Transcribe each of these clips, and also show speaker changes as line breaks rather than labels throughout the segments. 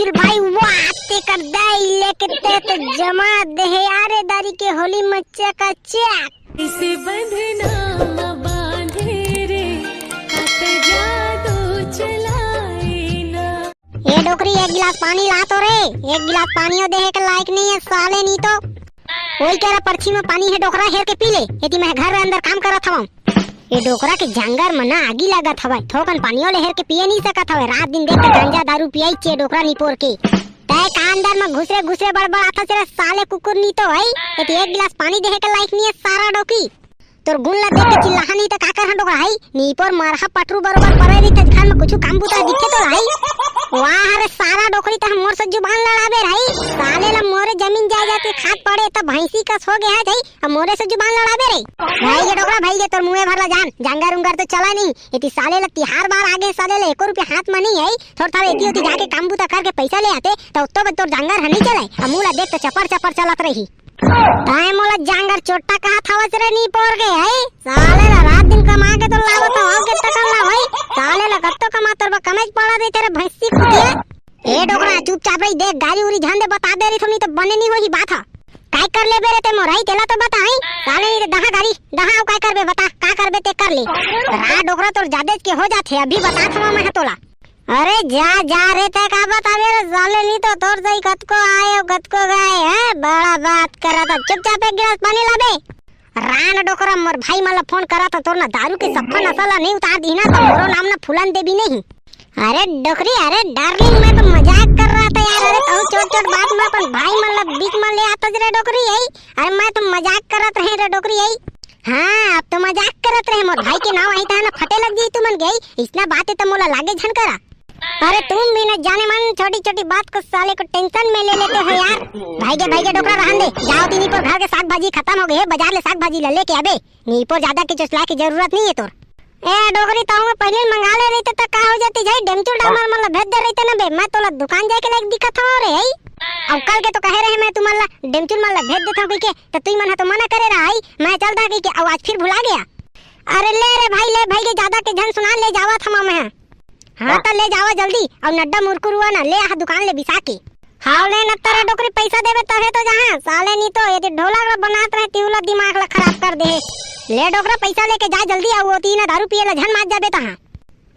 डेमचुल भाई वाते कर दे लेके तो जमा दे यारे दारी के होली मच्चा का चेक
इसे बंधना न बांधे रे हट जादू चलाए ना।
ये डोकरी एक गिलास पानी ला तो रे, एक गिलास पानी दे के लायक नहीं है साले, नहीं तो वही कह रहा पर्ची में पानी है डोकरा हेर के पी ले। यदि मैं घर अंदर काम करत हूं, ये डोकरा के जंगर में ना आगी लागत हवे, थोकन पानियो ले हेर के पिए नहीं सकत हवे। रात दिन देख के गांजा दारू पियाई चे डोकरा निपोर के तय का अंदर में घुसरे घुसरे बड़बड़ आता तेरा साले कुकुर नहीं तो भाई। यदि एक गिलास पानी दे के लायक नहीं है सारा डोकी तोर गुण ला देख के चिल्लाहा नहीं तो का कर डोकरा है नीपोर मारहा पटरू बरोबर परे रही त घर में कुछ काम बुता दिखे तो भाई। वाह रे सारा डोकरी त मोर से जुबान लड़ाबे रही साले ला मोरे जमीन जायदाद के खाद पड़े त भैंसी कस हो गया जाई अब मोरे से जुबान लड़ाबे रही। भाई ये डोकरा भाई ये तोर मुंह भरला जान जंगर उंगर तो चला नहीं। इति साले ला तिहार बार आगे साले ला 1 रुपया हाथ में नहीं आई थोड़ थारे इति उति जाके काम बुता करके पैसा ले आते तो उत्तो तोर जंगर हनी चले अब मुला देख तो चपर चपर चलत रही। ताए मोला जंगर चोट्टा कहा था रे नहीं पोर गए है साले ला रात दिन कमा के तो लावो तो आओ के तक ला भाई साले ला कत्तो कमा तोर कमेज पड़ा दे तेरे भैंसी कुतिया। ए डोकरा चुपचाप रही देख गाड़ी उरी झन दे बता दे रही थोनी तो बने नहीं वही बात है काय कर ले बेरे ते मोराई तेला तो बता है साले नहीं दहा गाड़ी दहा काय करबे बता का करबे ते कर ले। रा डोकरा तोर जादेज के हो जाथे अभी बता था मैं तोला। अरे जा जा रे ते का बतावे रे साले नहीं तो तोर सही कत को आए कत को गए है बड़ा बात करा था चुपचाप एक गिलास पानी ला दे। रान डोकरा मोर भाई मला फोन करा था तोर ना दारू के सफा नसला नहीं उतार दी ना तो मोरो नाम ना फुलान देबी नहीं। अरे डोकरी अरे डार्लिंग मैं तो मजाक कर रहा था यार। अरे तो छोट छोट बात में अपन भाई मला बीच में ले आता रे डोकरी यही। अरे मैं तो मजाक करत रहे रे डोकरी यही। हाँ अब तो मजाक करत रहे मोर भाई के नाम आई था ना फटे लग गई तू मन गई इतना बातें तो मोला लागे झन करा। अरे तुम भी न जाने मन छोटी छोटी बात को साले को टेंशन में ले लेते हो यार। भाई के डोकरा रहन दे जाओ तीनी पर घर के साग भाजी खत्म हो गए है बाजार ले साग भाजी ले लेके आबे नी पर ज्यादा की चुसला की जरूरत नहीं है तोर। ए डोकरी ताऊ में पहले मंगा ले रही तो का हो जाती जाई डेमचुल डामर मला भेज दे रही ना बे मैं तोला दुकान जाके लाइक दिखा था रे आई। अब कल के तो कह रहे मैं तुम्हारा डेमचुल मला भेज देता हूं के तो तू मन तो मना करे रहा आई मैं चलता के आज फिर भुला गया। अरे ले रे भाई ले भाई के ज्यादा के जन सुना ले जावा था मैं। हाँ तो ले जावा जल्दी और नड्डा मुरकुरुआ ना ले आ दुकान ले बिसा के। हाँ ले न तेरा डोकरी पैसा देवे तहे तो जहां साले नहीं तो ये ढोलक बनात रहे तिउला दिमाग ला खराब कर दे। ले डोकरा पैसा लेके जा जल्दी आओ होती ना दारू पिए ला झन मार जाबे तहां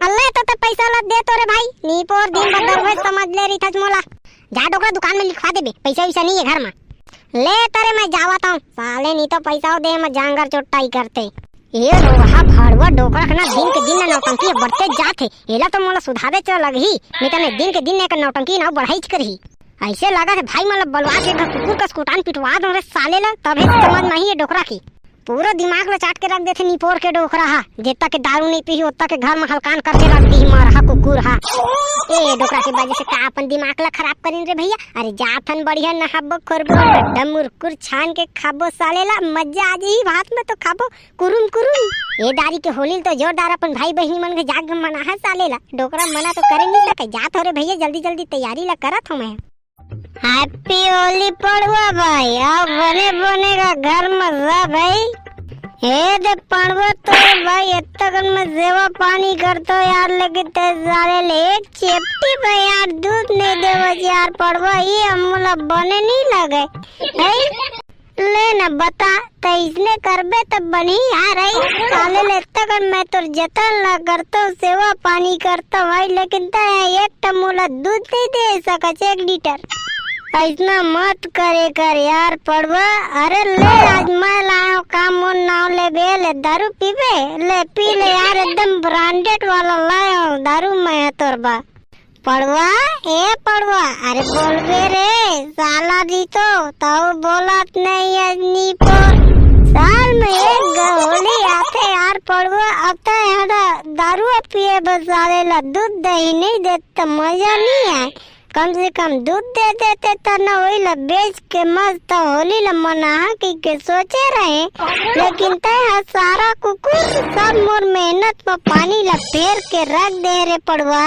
अल्लाह तो पैसा ला दे तो रे भाई नी पोर दिन बदल हुए समझ ले रही था मोला जा डोकरा दुकान में लिखवा देबे पैसा वैसा नहीं है घर में ले तेरे मैं जावत हूं साले नहीं तो पैसा दे मैं जांगर चोटाई करते। ये रोहा भाड़वा डोकरा ना दिन के दिन नौटंकी बढ़ते जाते एला तो मोला सुधारे चल लगी नहीं तो दिन के दिन एक नौटंकी ना बढ़ाई करही ऐसे लगा है भाई मतलब बलवा के कुकुर का स्कूटान पिटवा दो रे साले ला तभी समझ में ही डोकरा की पूरा दिमाग ला चाट के रख देथे निपोर के डोकरा हा जितना के दारू नहीं पी उतना के घर में हलकान करके रख दी मारहा कुकुर हा। ए डोकरा के वजह से का अपन दिमाग ला खराब करिन रे भैया। अरे जाथन बढ़िया नहाबो करबो डमुरकुर छान के खाबो साले ला मजा आ जाई भात में तो खाबो कुरुम कुरुम। ये दारी के होली तो जोरदार अपन भाई बहनी मन के जाग मना है साले ला डोकरा मना तो करे नहीं सके जात हो रे भैया जल्दी जल्दी तैयारी ला करत हूं मैं। हैप्पी होली पड़वा भाई आओ बने बने का घर मजा भाई। हे दे पड़वा तो भाई इतना में सेवा पानी करतो यार लेकिन ते सारे ले एक चेपटी भाई यार दूध नहीं देवो यार पड़वा ये हमला बने नहीं लगे है ले न बता तो इसने करबे तब बनी यार आई साले ले तक मैं तो जतन ला करतो सेवा पानी करतो भाई लेकिन ते एक टमोला दूध नहीं दे सका 1 लीटर ऐसा मत करे कर यार पड़वा। अरे ले आज मैं लाया काम नाव ले बे ले दारू पीबे ले पी ले यार एकदम ब्रांडेड वाला लाया दारू मैं तोरबा पड़वा ए पड़वा। अरे बोल बे रे साला दी तो ताऊ बोलत नहीं अजनी पर साल में एक होली आते यार पड़वा अब तो यार दारू पिए बस साले ला दूध दही नहीं देता मजा नहीं है कम से कम दूध दे देते तो न वही ला बेच के मस्त होली ला मना के सोचे रहे लेकिन तय सारा कुकुर सब मोर मेहनत में पानी ला फेर के रख दे रे पड़वा।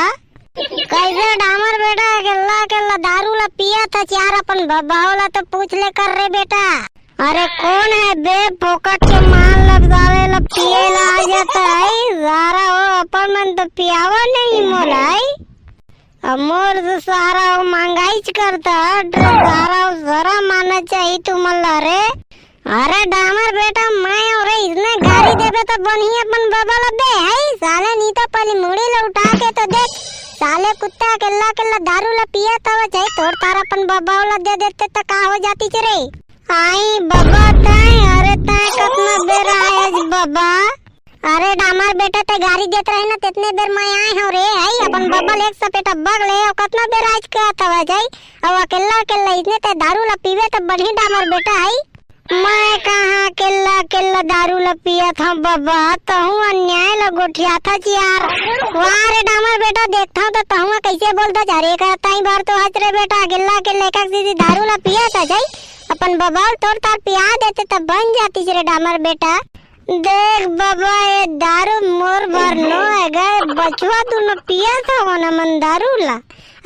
कैसे डामर बेटा केला दारू ला पिया था चार अपन बाबा तो पूछ ले कर रे बेटा। अरे कौन है बे फोकट के माल लगावे ला पिए ला आ जाता है सारा वो अपन मन तो पियावा नहीं मोलाई मोर तो सारा महंगाई करता सारा जरा मानना चाहिए तुम्हारा रे। अरे डामर बेटा मैं और इसने गाड़ी देवे तो बनी अपन बाबा लबे है साले नहीं तो पहले मुड़ी ले उठा के तो देख साले कुत्ता केला दारू ला पिया तब चाहे तोड़ तारा अपन बाबा वाला दे देते तो का हो जाती चरे आई बाबा ताई। अरे ताई कितना बेर आए बाबा। अरे डामर बेटा ते गाड़ी देत रहे ना तितने बेर मैं आए हो रे आई अपन बबल एक सपेटा बग ले और कितना बेर आज का तवा जाई अब अकेला इतने ते दारू ला पीवे तो बढ़ी डामर बेटा आई। मैं कहाँ केला दारू ला पिया था बाबा तहु अन्याय ला गोठिया था यार। वाह रे डामर बेटा देखता तो तहु कैसे बोलता जा रे करता ही बार तो हज रे बेटा केला का सीधी दारू ला पिया था जाई अपन बबल तोड़ तार पिया देते तब बन जाती रे डामर बेटा। देख बाबा ये दारू मोर भर नो अगर बचवा तूने पिया था वो ना मन दारू ला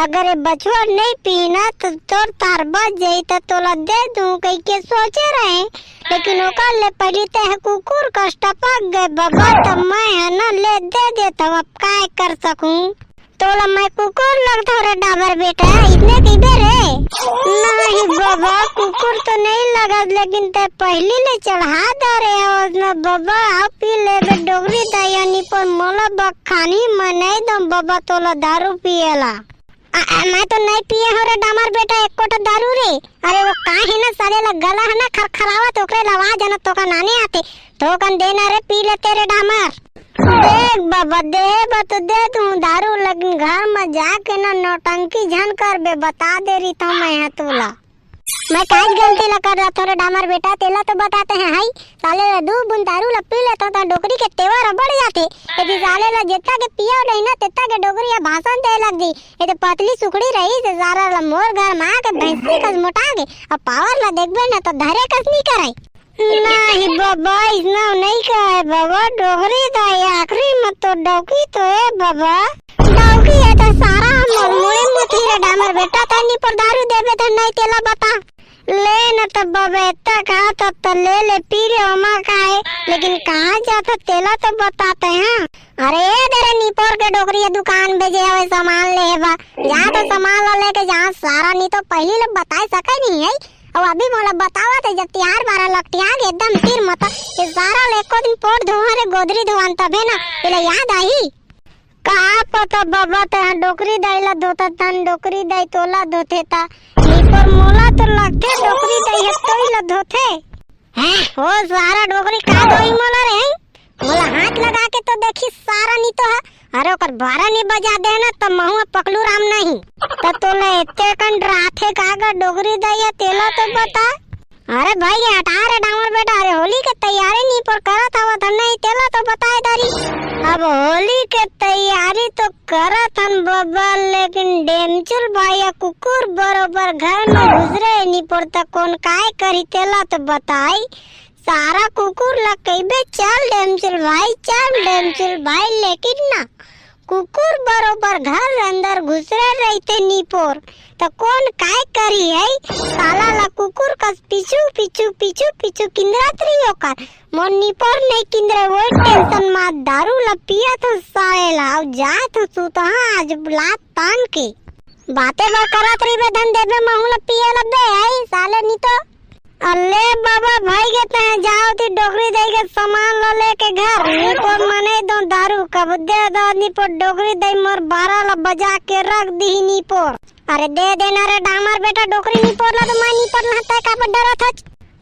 अगर ये बचवा नहीं पीना तो तोर तार बच जाई तो तोला दे दूं कहीं के सोचे रहे लेकिन ओकर ले पहली ते कुकुर कष्ट पक गए बाबा तो मैं है ना ले दे देता हूँ अब काय कर सकूं तोला मैं कुकुर लगता रे डाबर बेटा इतने की रे नहीं बाबा कुकुर तो नहीं लगा लेकिन ते पहली ले चढ़ा दे रे और बाबा आप पी ले डोगरी दयानी पर मोला बखानी मनाई दम बाबा तोला दारू पिएला। मैं तो नहीं पिए हो रे डामर बेटा एक कोटा दारू रे। अरे वो का है ना साले ला गला है ना खरखरावा तो ओकरे आवाज है ना तो का नाने आते तो कन देना रे पी ले तेरे डामर। देख बाबा दे तू दारू लेकिन घर में जाके ना नौटंकी झन कर बे बता दे रही तो मैं तोला मैं काज गलती ला कर रहा था रे डामर बेटा तेला तो बताते हैं हाई साले दो बुन दारू ला पी लेता तो डोकरी के तेवर बढ़ जाते यदि साले ला जितना के पिया नहीं ना तितना के डोकरी या भाषण दे लग दी ये तो पतली सुखड़ी रही से सारा ला मोर घर में आके भैंसी कस मोटा के अब पावर ला देखबे ना तो धरे कस नहीं कराई नहीं बाबा इतना नहीं कहे बाबा डोगरी था आखिरी मत तो डौकी तो है बाबा डौकी है तो सारा हम मुड़ी मुठी रे डामर बेटा तनी पर दारू देवे तो नहीं तेला बता ले न तो बाबा इतना कहा तो ले ले पी ले ओमा का है लेकिन कहाँ जाता तेला तो बताते हैं। अरे तेरे नीपोर के डोगरी दुकान भेजे हुए सामान ले बा जा तो सामान ला लेके जहाँ सारा नहीं तो पहले लोग बता सके नहीं है और अभी मोला बतावा थे जब त्यार 12 लकटिया के एकदम तीर मत ये सारा लेको दिन पोट धोआ रे गोदरी धोवन तबे ना इले याद आई का पता बाबा ते डोकरी दाईला धोता तन डोकरी दाई तोला धोते ता नीपर मोला तो लगते डोकरी दाई है तोला धोते हैं हो सारा डोकरी का धोई मोला रे मोला हाथ लगा के तो देखी सारा नहीं तो है अरे ओकर 12 नहीं बजा दे ना तो महू पकलू राम नहीं तो तोले इतने कन राथे कागा डोगरी दैया तेला तो बता। अरे भाई हटा रे डामर बेटा अरे होली के तैयारी नहीं पर करत हवा तो नहीं तेला तो बताए दारी अब होली के तैयारी तो करत हन बाबा लेकिन डेमचुल भाई कुकुर बरोबर घर में गुजरे नहीं पड़ता कौन काय करी तेला तो बताई सारा कुकुर ला कईबे चल डेमचुल भाई लेकिन ना कुकुर बरोबर घर अंदर घुसरे रहते नीपोर तो कौन काय करी है साला ला कुकुर का पीछू किंद्रत रही होकर मोर नीपोर नहीं किंद्रे वो टेंशन में दारू ला पिया तो साला और जा तो सुता आज बुलात तान के बातें बार करत रही बे धन देबे महू ला पिया लबे आई साले नहीं तो अल्ले बाबा भाई कहते हैं जाओ ती डोगरी दे के सामान ला लेके घर नीपोर मने दो दारू कब दे दो नीपोर डोगरी दे मोर 12 ला बजा के रख दी नीपोर। अरे दे देना रे डामर बेटा डोगरी नीपोर ला तो मैं नीपोर नहता का पर डरा था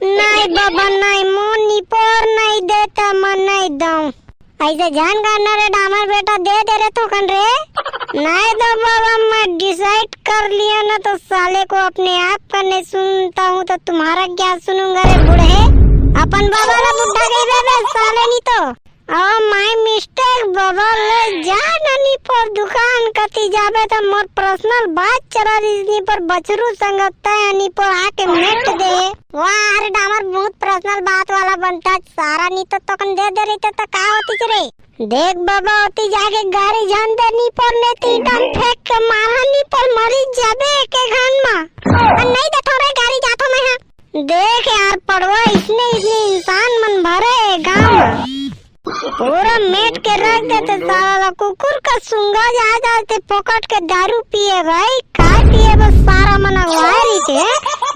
नहीं बाबा नहीं मोन नीपोर नहीं देता मन नहीं दूं ऐसे जान करना रे डामर बेटा दे रे तो कन रे नहीं दो बाबा मैं डिसाइड कर लिया ना तो साले को अपने आप का नहीं सुनता हूँ तो तुम्हारा क्या सुनूंगा रे बूढ़े अपन बाबा ला बुढ़ा गई बे साले नहीं तो माय मिस्टेक बाबा ले जा ननी पर दुकान कती जाबे तो मोर पर्सनल बात चला रही पर बचरू संगता है नी पर आके मिट दे वाह अरे डामर बहुत पर्सनल बात वाला बनता सारा नी तो तकन दे रही तो का होती रे देख बाबा होती जाके गाड़ी जान दे नी पर लेती डन फेंक के मारा नी पर मरी जाबे के घन में नहीं देखो रे गाड़ी जातो मैं देख यार पड़वा इसने इंसान मन भरे गांव पूरा मेट के रख देते साला कुकुर का सुंगा जा जाते पकड़ के दारू पिए भाई का पिए बस सारा मना वारी थे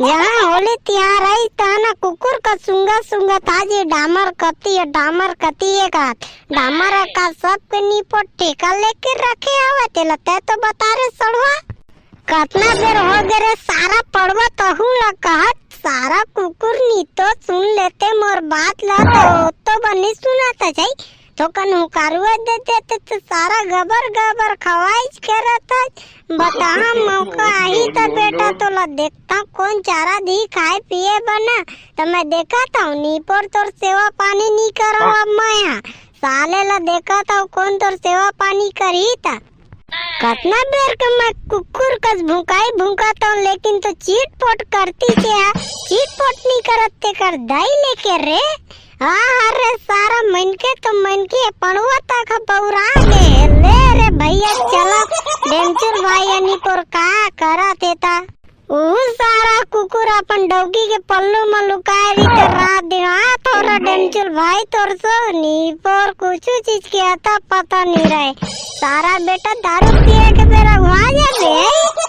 जहाँ होली तिहार आई ताना कुकुर का सुंगा सुंगा ताजे डामर कती है का डामर का सब के नीपो ठेका लेके रखे आवे ते लगता तो बता रे सड़वा कितना देर हो गए सारा पड़वा तहू ला कहत सारा कुकुर नी तो सुन लेते मोर बात ला तो बनी सुनाता जाई तो कन हुकारुआ दे देते तो सारा गबर गबर खवाइज करता बता मौका आई तो बेटा तो ला देखता कौन चारा दी खाए पिए बना तो मैं देखा था नी पर तोर सेवा पानी नहीं करो अब मैं साले ला देखा था कौन तोर सेवा पानी करी था कितना देर के मैं कुकुर कस भूकाता हूँ लेकिन तो चीट पोट करती क्या चीट पोट नहीं करते कर दाई लेके रे अरे सारा मनके तो मनके पड़ुआ तक पौरा गए ले रे भैया चला डेंचर भाई यानी पर का करा देता सारा कुकुर अपन डौगी के पल्लू में लुकाए रही रात दिन थोड़ा डेंचर भाई तोर सो नी पर कुछ चीज के आता पता नहीं रहे सारा बेटा दारू पिए के बेरा वहाँ जाते